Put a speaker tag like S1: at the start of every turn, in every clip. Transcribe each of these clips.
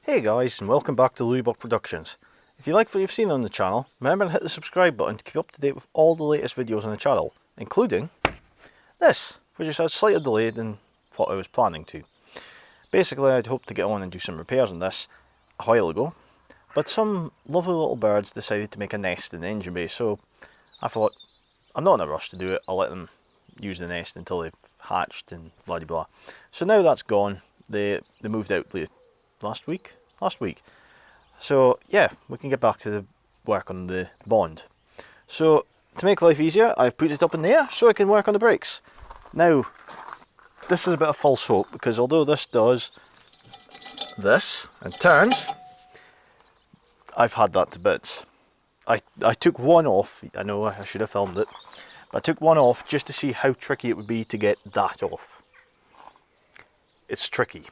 S1: Hey guys, and welcome back to Lewi Buch Productions. If you like what you've seen on the channel, remember to hit the subscribe button to keep up to date with all the latest videos on the channel, including this, which is a slightly delayed than what I was planning to. Basically, I'd hoped to get on and do some repairs on this a while ago, but some lovely little birds decided to make a nest in the engine bay, so I thought, I'm not in a rush to do it, I'll let them use the nest until they've hatched and blah de blah. So now that's gone, they moved out last week. So yeah, we can get back to the work on the bond. So to make life easier, I've put it up in the air so I can work on the brakes. Now, this is a bit of false hope, because although this does this and turns, I've had that to bits. I took one off. I know I should have filmed it, but I took one off just to see how tricky it would be to get that off. It's tricky,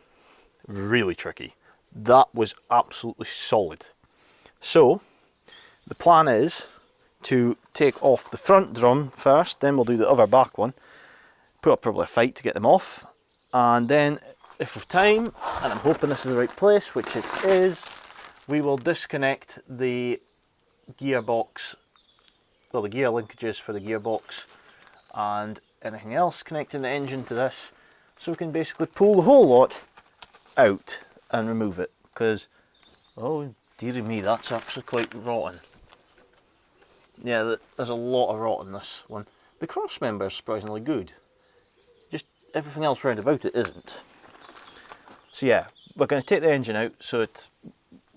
S1: really tricky. That was absolutely solid. So the plan is to take off the front drum first, then we'll do the other back one, put up probably a fight to get them off, and then if we've time, and I'm hoping this is the right place, which it is, we will disconnect the gearbox, well, the gear linkages for the gearbox and anything else connecting the engine to this, so we can basically pull the whole lot out and remove it, because oh dearie me, that's actually quite rotten. Yeah, there's a lot of rot in this one. The cross member is surprisingly good, just everything else round about it isn't. So yeah, we're going to take the engine out so it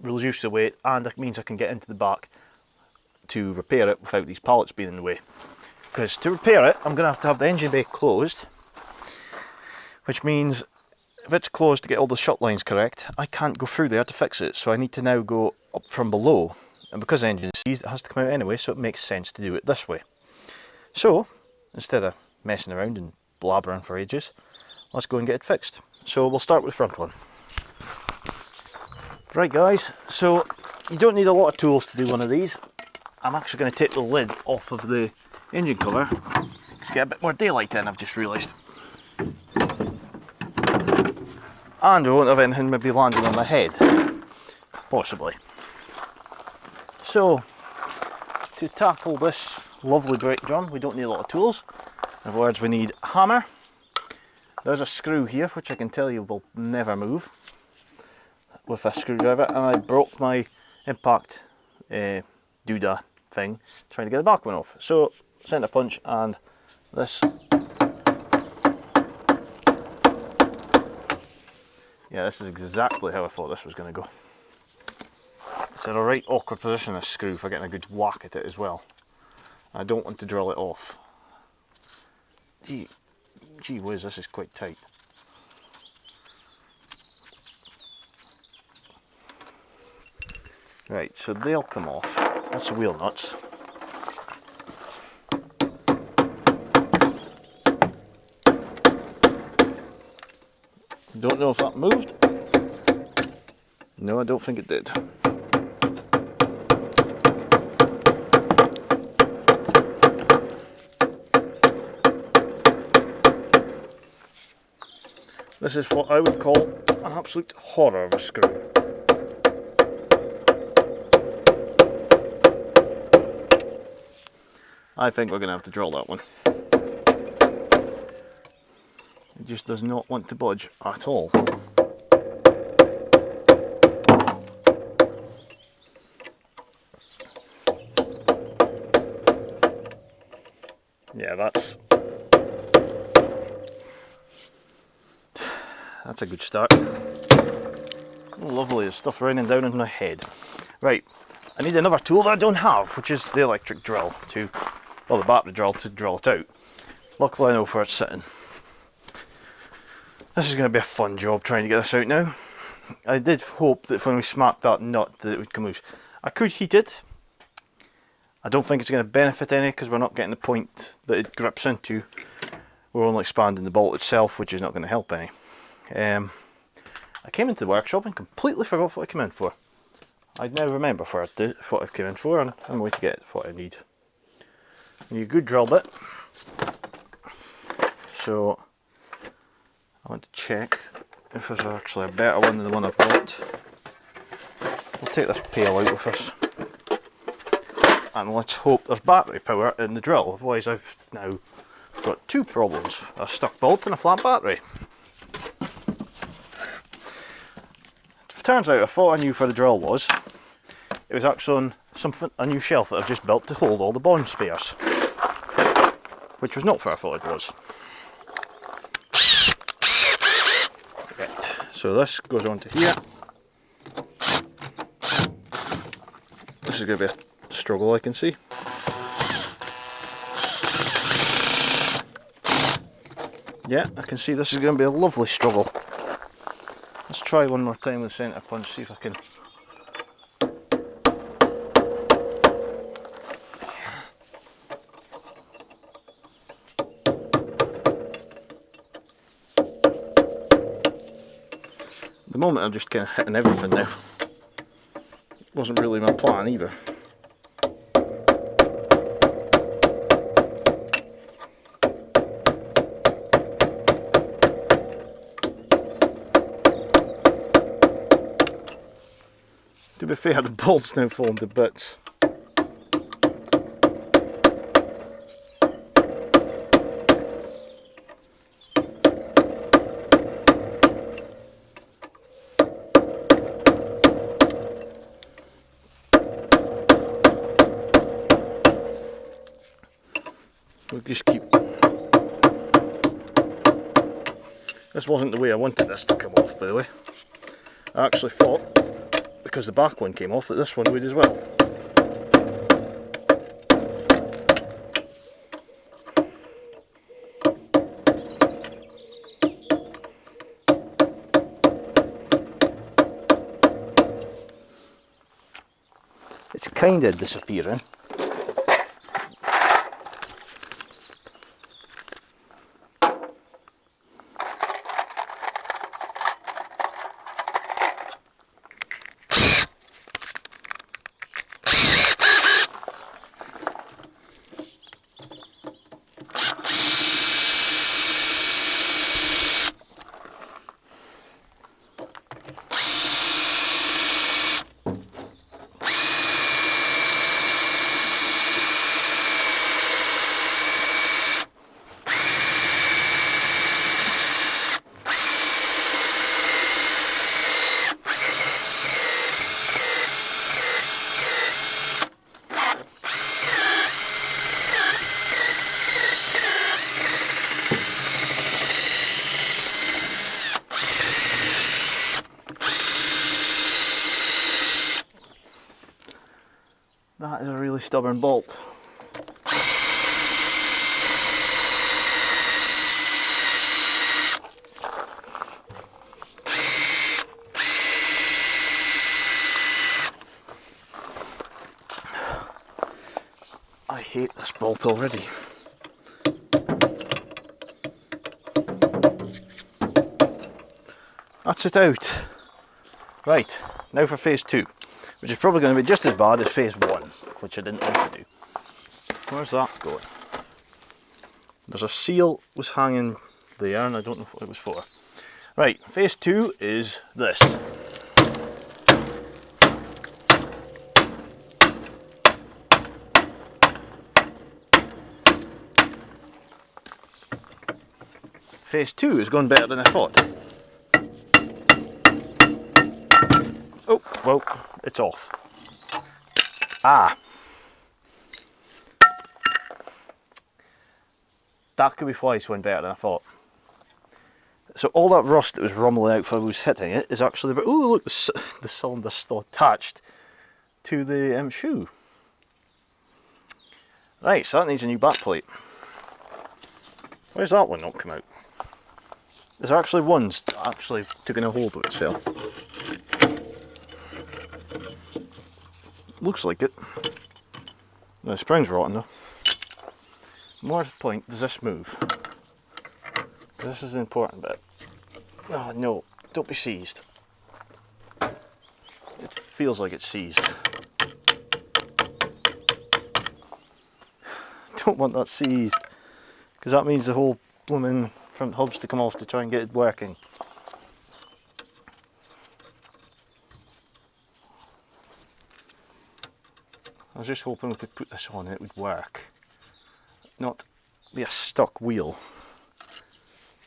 S1: reduces the weight, and that means I can get into the back to repair it without these pallets being in the way. Because to repair it, I'm going to have the engine bay closed, which means if it's closed to get all the shut lines correct, I can't go through there to fix it, so I need to now go up from below, and because the engine is seized, it has to come out anyway, so it makes sense to do it this way. So instead of messing around and blabbering for ages, let's go and get it fixed. So we'll start with the front one. Right guys, so you don't need a lot of tools to do one of these. I'm actually going to take the lid off of the engine cover to get a bit more daylight in, I've just realised. And we won't have anything maybe landing on my head, possibly. So, to tackle this lovely brake drum, we don't need a lot of tools. In other words, we need a hammer. There's a screw here, which I can tell you will never move with a screwdriver, and I broke my impact doodah thing trying to get the back one off. So, centre punch and this. Yeah, this is exactly how I thought this was going to go. It's in a right awkward position, this screw, for getting a good whack at it as well. I don't want to drill it off. Gee whiz, this is quite tight. Right, so they'll come off. That's the wheel nuts. Don't know if that moved. No, I don't think it did. This is what I would call an absolute horror of a screw. I think we're going to have to drill that one. It just does not want to budge at all. Yeah, that's a good start. Lovely, there's stuff raining down on my head. Right, I need another tool that I don't have, which is the electric drill the battery drill to drill it out. Luckily I know where it's sitting. This is going to be a fun job trying to get this out now. I did hope that when we smacked that nut that it would come loose. I could heat it. I don't think it's going to benefit any because we're not getting the point that it grips into. We're only expanding the bolt itself, which is not going to help any. I came into the workshop and completely forgot what I came in for. I now remember what I came in for, and I'm going to get what I need. I need a good drill bit. So I want to check if there's actually a better one than the one I've got. we'll take this pail out with us. And let's hope there's battery power in the drill, otherwise I've now got two problems. A stuck bolt and a flat battery. It turns out I thought I knew where the drill was. It was actually on a new shelf that I've just built to hold all the bond spares. Which was not where I thought it was. Right, so this goes on to here. This is going to be a struggle, I can see. Yeah, I can see this is going to be a lovely struggle. Let's try one more time with the centre punch, see if I can. At the moment I'm just kind of hitting everything now. Wasn't really my plan either. To be fair, the bolt's now fallen to bits. We'll just keep. This wasn't the way I wanted this to come off, by the way. I actually thought, because the back one came off, that this one would as well. It's kind of disappearing. That is a really stubborn bolt. I hate this bolt already. That's it out. Right, now for phase 2. Which is probably going to be just as bad as phase 1, which I didn't want to do. Where's that going? There's a seal was hanging there and I don't know what it was for. Right, phase 2 is this. Phase 2 is going better than I thought. Oh, well, it's off. Ah. That could be why it's went better than I thought. So all that rust that was rumbling out while I was hitting it is actually... Oh, look, the cylinder's still attached to the shoe. Right, so that needs a new back plate. Where's that one not come out? There's actually ones that actually took in a hold of itself. Looks like it. No, the spring's rotten though. More to the point, does this move? This is the important bit. Oh no, don't be seized. It feels like it's seized. Don't want that seized, because that means the whole blooming front hub's to come off to try and get it working. I was just hoping we could put this on and it would work, not be a stuck wheel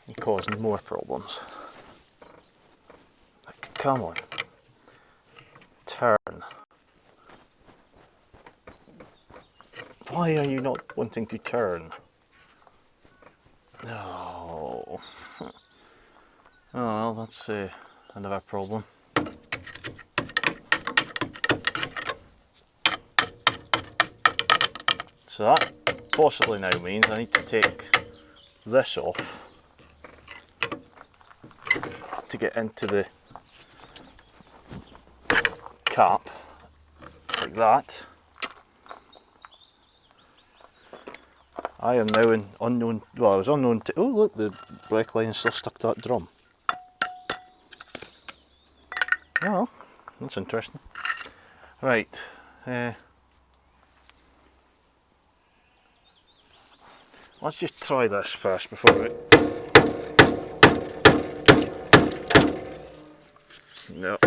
S1: and cause more problems. Like, come on, turn. Why are you not wanting to turn? No. Oh well, that's another problem. So that possibly now means I need to take this off to get into the cap, like that. I am now in unknown, well I was unknown to, oh look, the brake line's still stuck to that drum. Oh, that's interesting. Right, let's just try this first before we... No.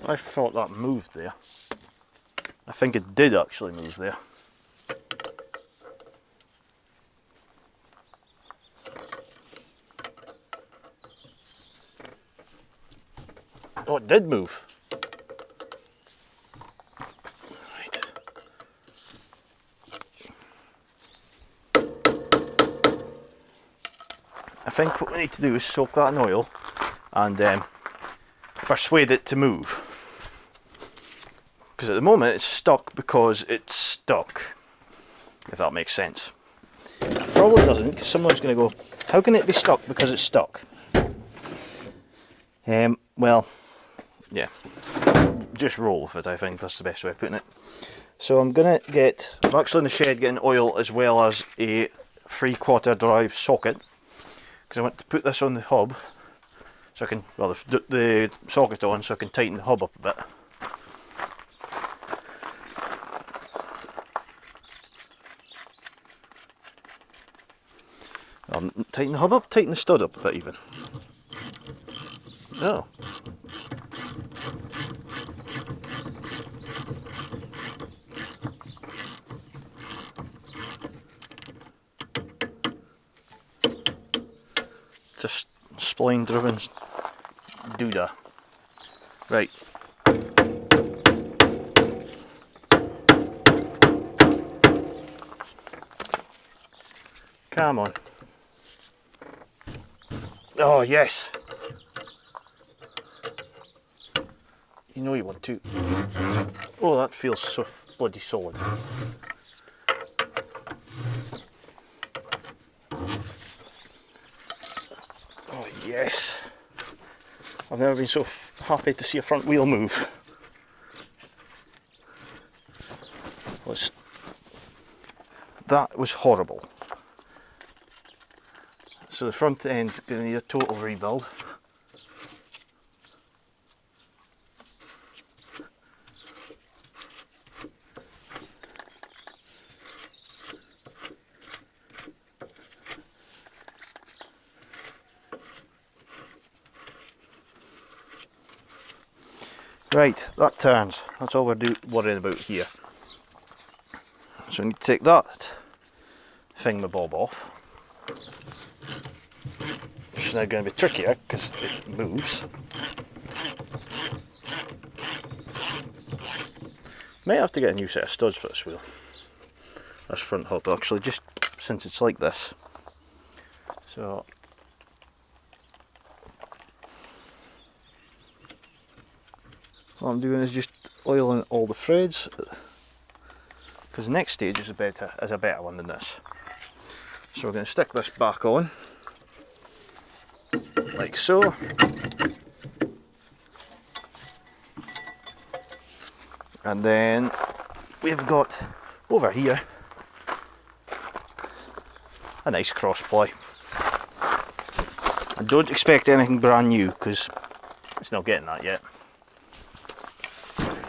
S1: I thought that moved there. I think it did actually move there. Oh, it did move. Right. I think what we need to do is soak that in oil and persuade it to move. Because at the moment it's stuck because it's stuck, if that makes sense. It probably doesn't, because someone's going to go, how can it be stuck because it's stuck? Well, yeah, just roll with it, I think that's the best way of putting it. So I'm actually in the shed getting oil as well as a 3/4 drive socket, because I want to put this on the hub, so I can, well, the socket on so I can tighten the hub up a bit. Tighten the hub up, tighten the stud up a bit even. Oh. Just spline driven doodah. Right. Come on. Oh yes. You know you want to. Oh, that feels so bloody solid. Oh yes. I've never been so happy to see a front wheel move. That was horrible. So the front end's going to need a total rebuild. Right, that turns. That's all we're worrying about here. So I need to take that thingamabob off. Which is now going to be trickier because it moves. Might have to get a new set of studs for this wheel. This front hub actually, just since it's like this. So what I'm doing is just oiling all the threads, because the next stage is a better one than this. So we're going to stick this back on, like so. And then we've got over here a nice cross ply. And don't expect anything brand new because it's not getting that yet.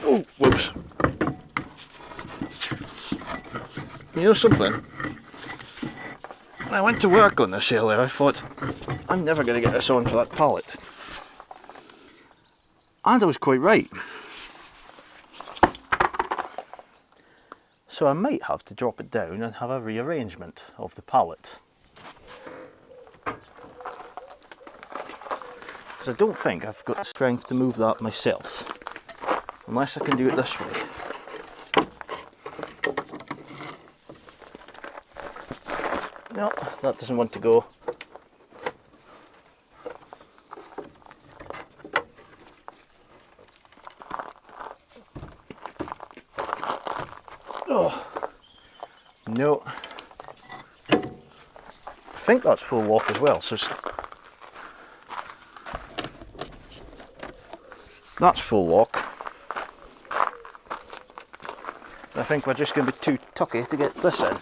S1: Oh, whoops. You know something? When I went to work on this earlier, I thought, I'm never going to get this on for that pallet. And I was quite right. So I might have to drop it down and have a rearrangement of the pallet. Because I don't think I've got the strength to move that myself. Unless I can do it this way. No, that doesn't want to go. Oh, no. I think that's full lock as well, so that's full lock. I think we're just going to be too tucky to get this in.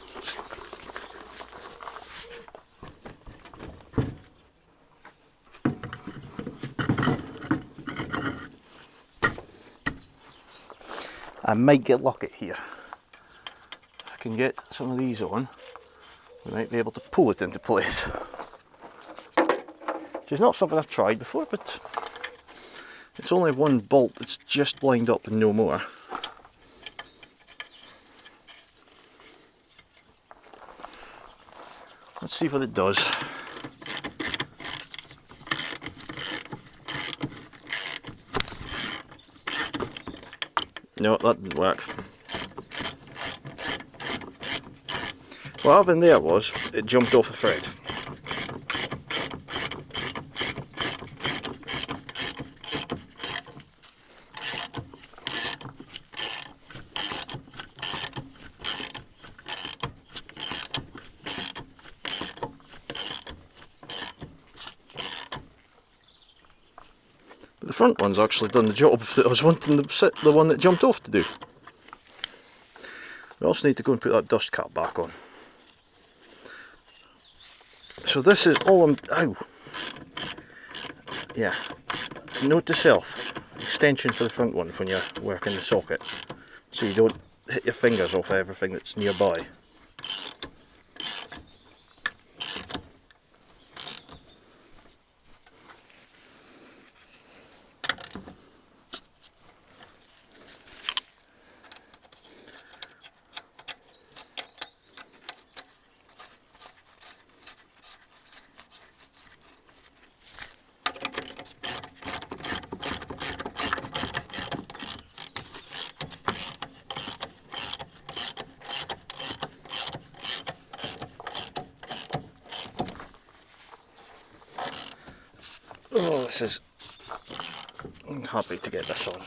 S1: I might get lucky here. If I can get some of these on, we might be able to pull it into place. Which is not something I've tried before, but it's only one bolt that's just lined up and no more. Let's see what it does. No, that didn't work. What happened there was, it jumped off the thread. But the front one's actually done the job that I was wanting the one that jumped off to do. We also need to go and put that dust cap back on. So this is all ow! Yeah, note to self, extension for the front one when you're working the socket, so you don't hit your fingers off everything that's nearby. Oh, this is... I'm happy to get this on.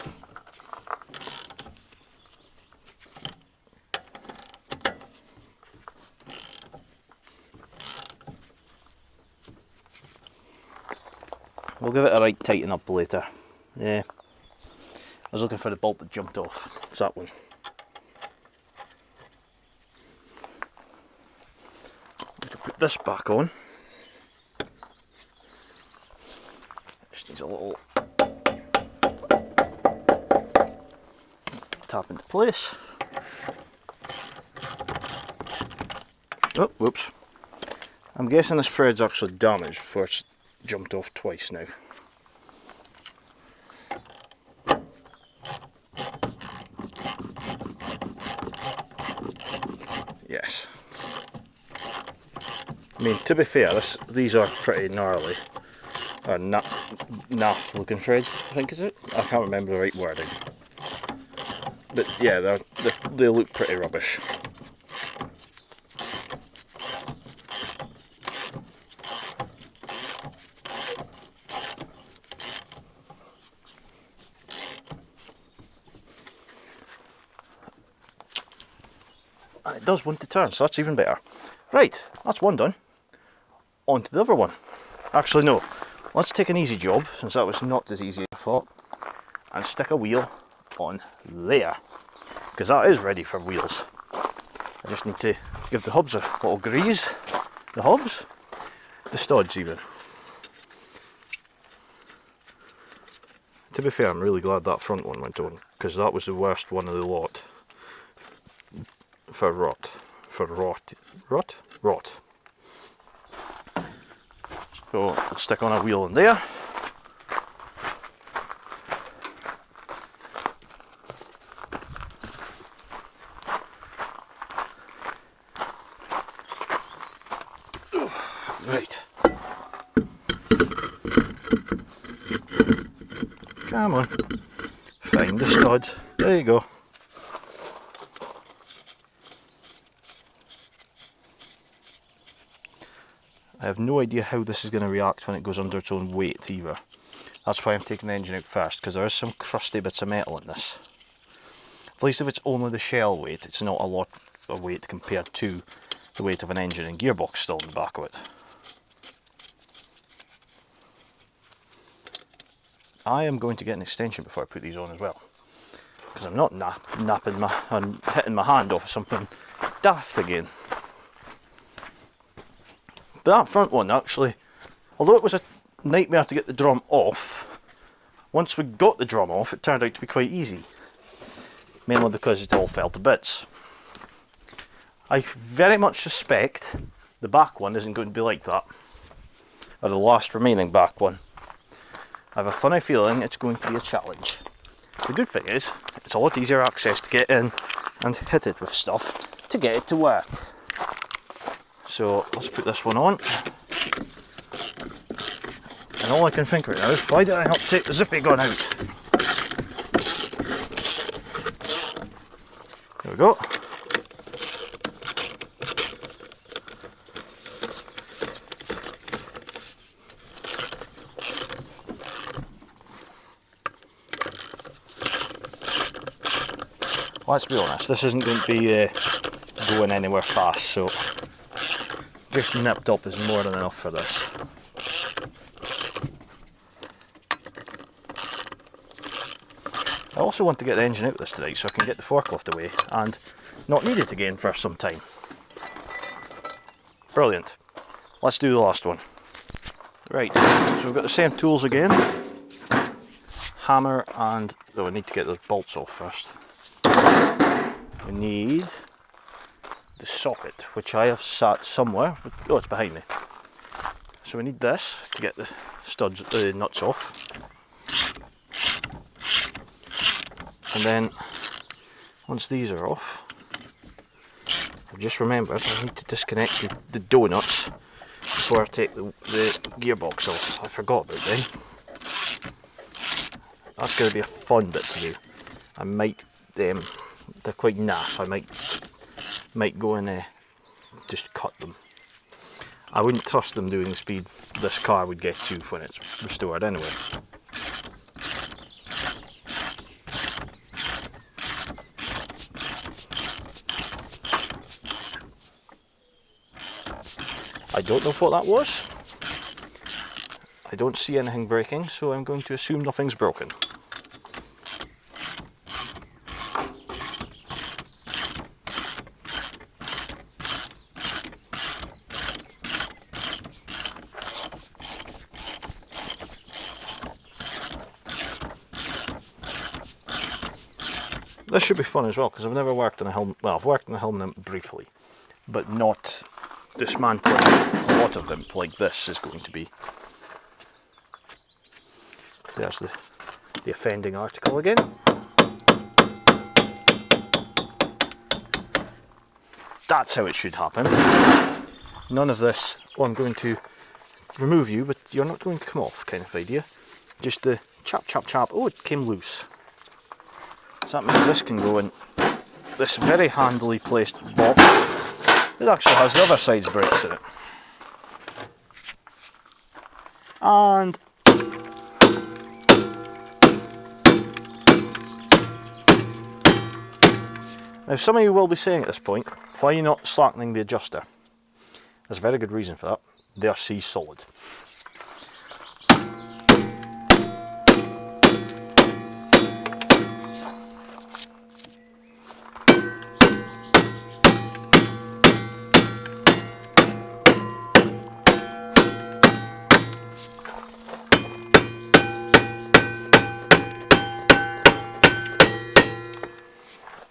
S1: We'll give it a right tighten up later. Yeah. I was looking for the bolt that jumped off. It's that one. We can put this back on. Just needs a little tap into place. Oh, whoops. I'm guessing this thread's actually damaged before it's jumped off twice now. Yes. I mean, to be fair, these are pretty gnarly. Or naff looking threads, I think is it? I can't remember the right wording. But yeah, they look pretty rubbish. And it does want to turn, so that's even better. Right, that's one done. On to the other one. Actually no, let's take an easy job, since that was not as easy as I thought, and stick a wheel on there, because that is ready for wheels. I just need to give the hubs a little grease. The hubs? The studs even. To be fair, I'm really glad that front one went on, because that was the worst one of the lot. For rot. So let's stick on a wheel in there. Right. Come on. Find the stud. There you go. I have no idea how this is going to react when it goes under its own weight either. That's why I'm taking the engine out first, because there is some crusty bits of metal in this. At least if it's only the shell weight, it's not a lot of weight compared to the weight of an engine and gearbox still in the back of it. I am going to get an extension before I put these on as well, because I'm not hitting my hand off something daft again. But that front one actually, although it was a nightmare to get the drum off, once we got the drum off it turned out to be quite easy. Mainly because it all fell to bits. I very much suspect the back one isn't going to be like that, or the last remaining back one. I have a funny feeling it's going to be a challenge. The good thing is, it's a lot easier access to get in and hit it with stuff to get it to work. So let's put this one on. And all I can think right now is, why did I not take the zippy gun out? There we go. Let's be honest, this isn't going to be going anywhere fast, so just nipped up is more than enough for this. I also want to get the engine out of this today so I can get the forklift away and not need it again for some time. Brilliant. Let's do the last one. Right, so we've got the same tools again. Hammer and... oh, we need to get those bolts off first. We need the socket, which I have sat somewhere. Oh, it's behind me. So we need this to get the studs, nuts off. And then, once these are off, I've just remembered I need to disconnect the donuts before I take the gearbox off. I forgot about them. That's going to be a fun bit to do. I might, they're quite naff, I might go and just cut them. I wouldn't trust them doing the speeds this car would get to when it's restored anyway. I don't know what that was. I don't see anything breaking, so I'm going to assume nothing's broken. This should be fun as well, because I've never worked on a helmet. Well, I've worked on a helmet briefly, but not dismantling a lot of them like this is going to be. There's the offending article again. That's how it should happen. None of this, oh, I'm going to remove you, but you're not going to come off kind of idea. Just the chop, chop, chop. Oh, it came loose. So that means this can go in this very handily placed box. It actually has the other side's brakes in it. And now some of you will be saying at this point, why are you not slackening the adjuster? There's a very good reason for that. They are C-solid.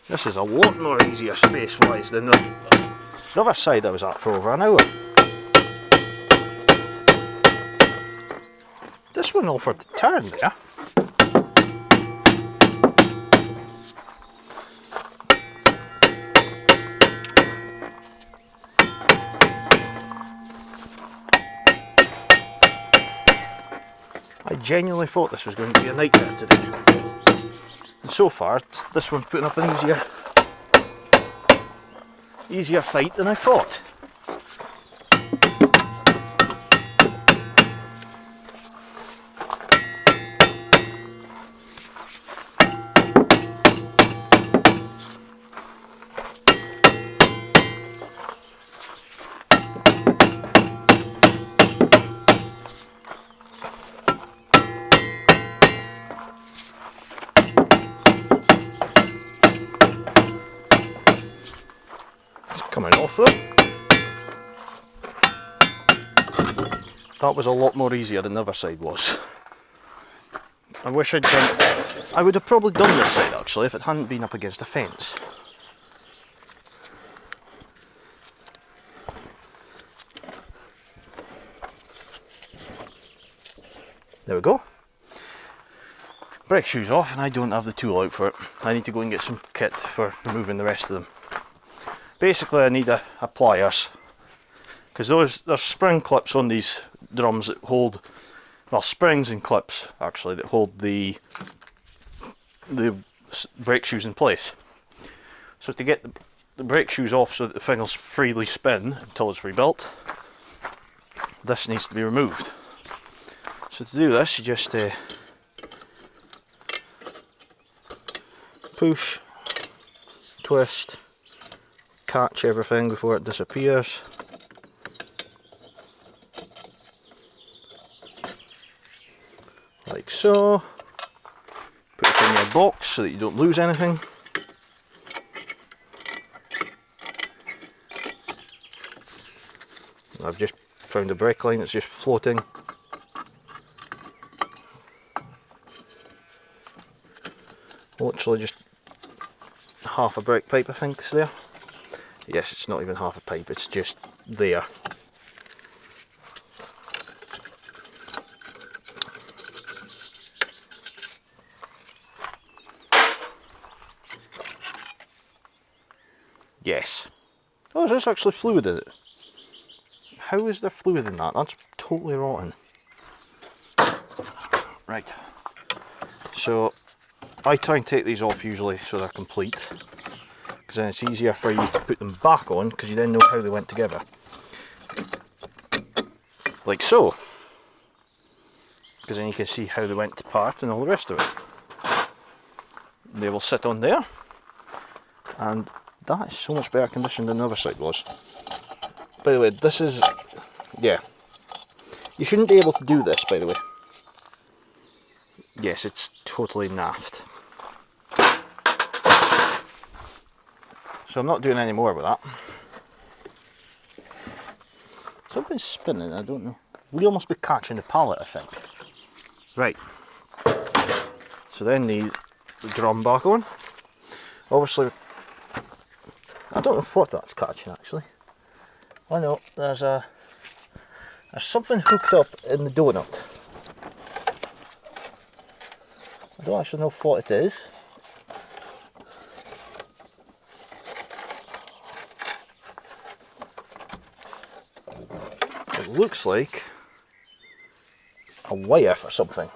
S1: This is a lot more easier space-wise than the other side I was at for over an hour. this one offered to turn there. I genuinely thought this was going to be a nightmare today. And so far, this one's putting up an easier fight than I thought. Coming off though. That was a lot more easier than the other side was. I wish I'd done... I would have probably done this side actually if it hadn't been up against a fence. There we go. Brake shoes off, and I don't have the tool out for it. I need to go and get some kit for removing the rest of them. Basically I need a pliers, because there's spring clips on these drums that hold, well, springs and clips actually that hold the brake shoes in place. So to get the brake shoes off so that the thing will freely spin until it's rebuilt, this needs to be removed. So to do this you just push, twist, catch everything before it disappears. Like so. Put it in your box so that you don't lose anything. I've just found a brake line that's just floating. Literally just half a brake pipe I think is there. Yes, it's not even half a pipe, it's just there. Yes. Oh, there's actually fluid in it. How is there fluid in that? That's totally rotten. Right. So, I try and take these off usually so they're complete, because then it's easier for you to put them back on, because you then know how they went together. Like so. Because then you can see how they went apart and all the rest of it. They will sit on there, and that is so much better condition than the other side was. By the way, this is, yeah, you shouldn't be able to do this, by the way. Yes, it's totally naffed. So I'm not doing any more with that. Something's spinning, I don't know. Wheel must be catching the pallet, I think. Right. So then the drum back on. Obviously, I don't know what that's catching actually. I know there's something hooked up in the donut. I don't actually know what it is. It looks like a wire for something.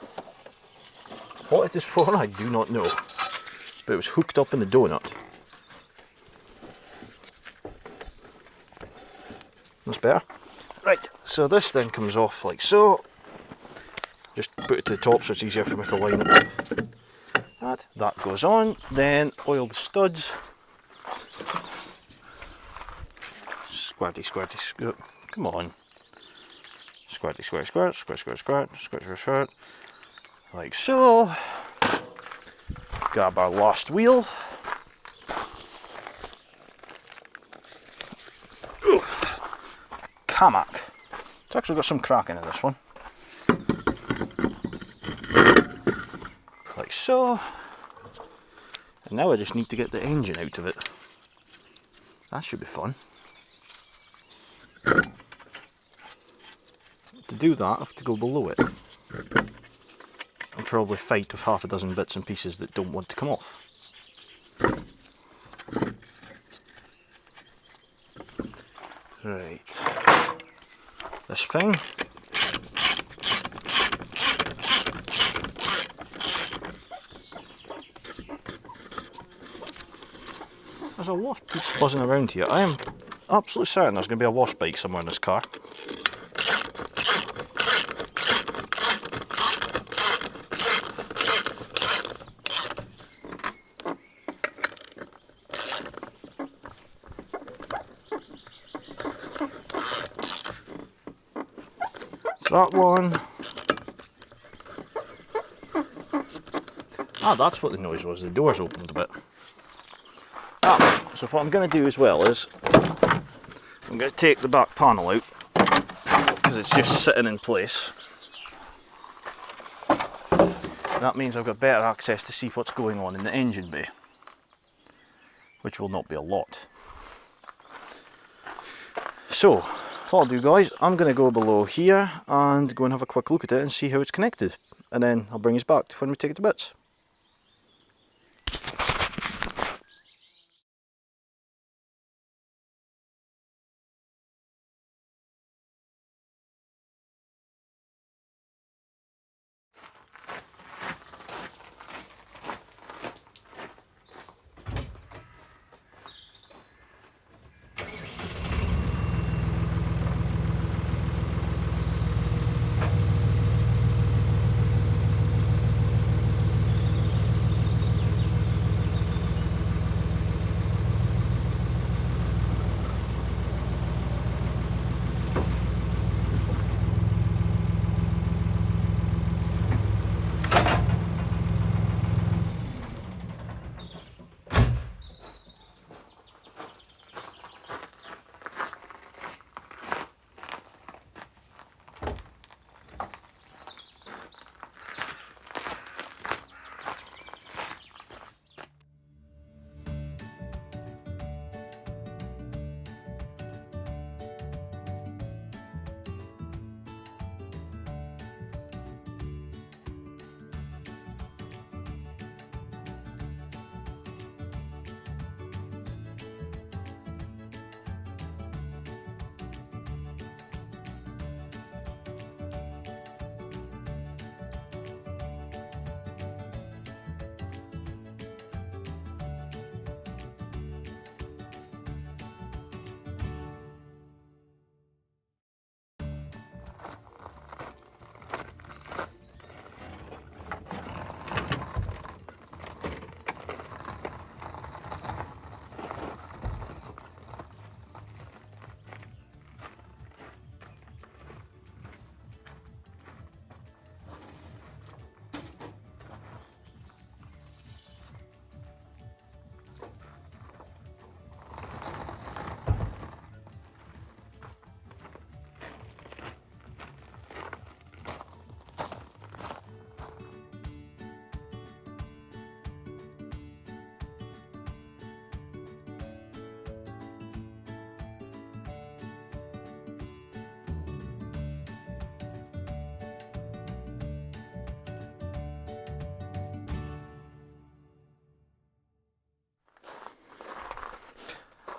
S1: What it is for, I do not know. But it was hooked up in the donut. That's better. Right, so this then comes off like so. Just put it to the top so it's easier for me to line it. That goes on. Then oil the studs. Squirty, squirty, squirt. Come on. Squirty, squirt, squirt, squirt, squirt, squirt, squirt, squirt, squirt. Like so. Grab our last wheel. Ooh. Kamak. It's actually got some cracking in this one. Like so. And now I just need to get the engine out of it. That should be fun. To do that, I have to go below it. probably fight with half a dozen bits and pieces that don't want to come off. Right, this thing. There's a wasp buzzing around here. I am absolutely certain there's going to be a wasp bite somewhere in this car. That one. Ah, that's what the noise was. The doors opened a bit. Ah, so what I'm going to do as well is I'm going to take the back panel out because it's just sitting in place. That means I've got better access to see what's going on in the engine bay, which will not be a lot. So what I'll do, guys, I'm going to go below here and go and have a quick look at it and see how it's connected, and then I'll bring us back to when we take it to bits.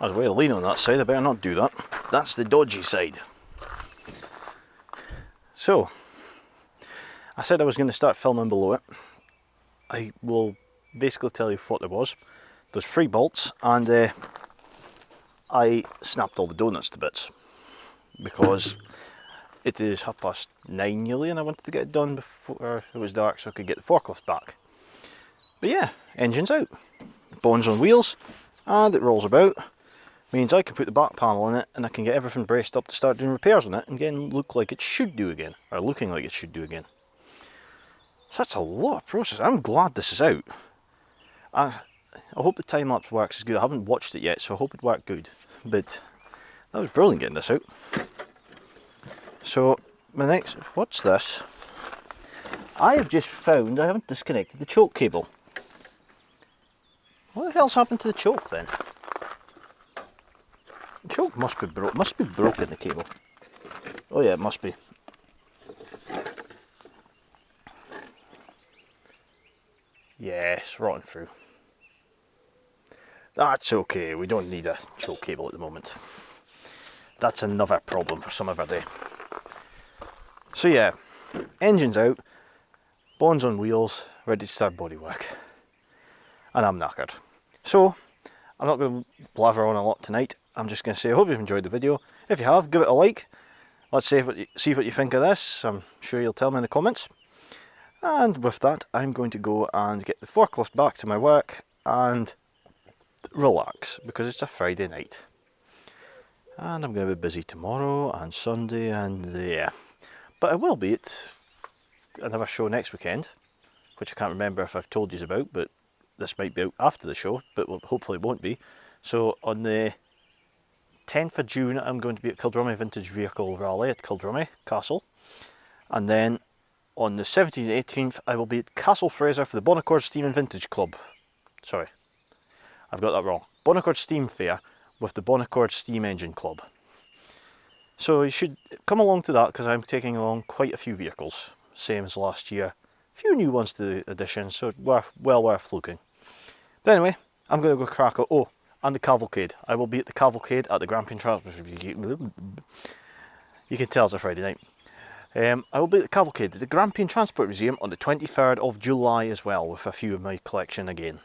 S1: There's a way of leaning on that side, I better not do that. That's the dodgy side. So, I said I was going to start filming below it. I will basically tell you what there was. There's 3 bolts, and I snapped all the donuts to bits because it is 9:30 nearly and I wanted to get it done before it was dark so I could get the forklift back. But yeah, engine's out, bones on wheels, and it rolls about. Means I can put the back panel in it and I can get everything braced up to start doing repairs on it and again look like it should do again, or looking like it should do again. So that's a lot of process. I'm glad this is out. I hope the time lapse works as good. I haven't watched it yet, so I hope it worked good. But that was brilliant getting this out. So my next, what's this? I have just found I haven't disconnected the choke cable. What the hell's happened to the choke then? The choke must be broken, the cable. Oh yeah, it must be. it's rotting through. That's okay, we don't need a choke cable at the moment. That's another problem for some other day. So yeah, engine's out, bones on wheels, ready to start bodywork. And I'm knackered. So, I'm not going to blather on a lot tonight. I'm just going to say I hope you've enjoyed the video. If you have, give it a like. Let's see what you think of this. I'm sure you'll tell me in the comments. And with that, I'm going to go and get the forklift back to my work and relax, because it's a Friday night. And I'm going to be busy tomorrow and Sunday and yeah. But I will be at another show next weekend, which I can't remember if I've told you about, but this might be out after the show, but hopefully it won't be. So on the 10th of June, I'm going to be at Kildrummy Vintage Vehicle Rally at Kildrummy Castle. And then on the 17th and 18th, I will be at Castle Fraser for the Bonaccord Steam and Vintage Club. Sorry, I've got that wrong. Bonaccord Steam Fair with the Bonaccord Steam Engine Club. So you should come along to that, because I'm taking along quite a few vehicles, same as last year. A few new ones to the edition, so well worth looking. But anyway, I'm going to go crack out. Oh, and the cavalcade. I will be at the cavalcade at the Grampian Transport. You can tell it's a Friday night. I will be at the cavalcade at the Grampian Transport Museum on the 23rd of July as well, with a few of my collection again.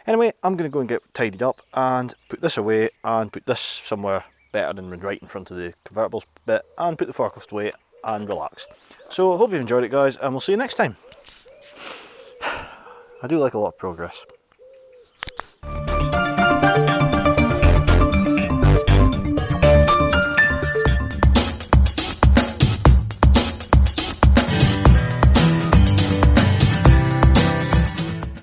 S1: Anyway, I'm going to go and get tidied up and put this away and put this somewhere better than right in front of the convertibles bit, and put the forklift away and relax. So I hope you've enjoyed it, guys, and we'll see you next time. I do like a lot of progress.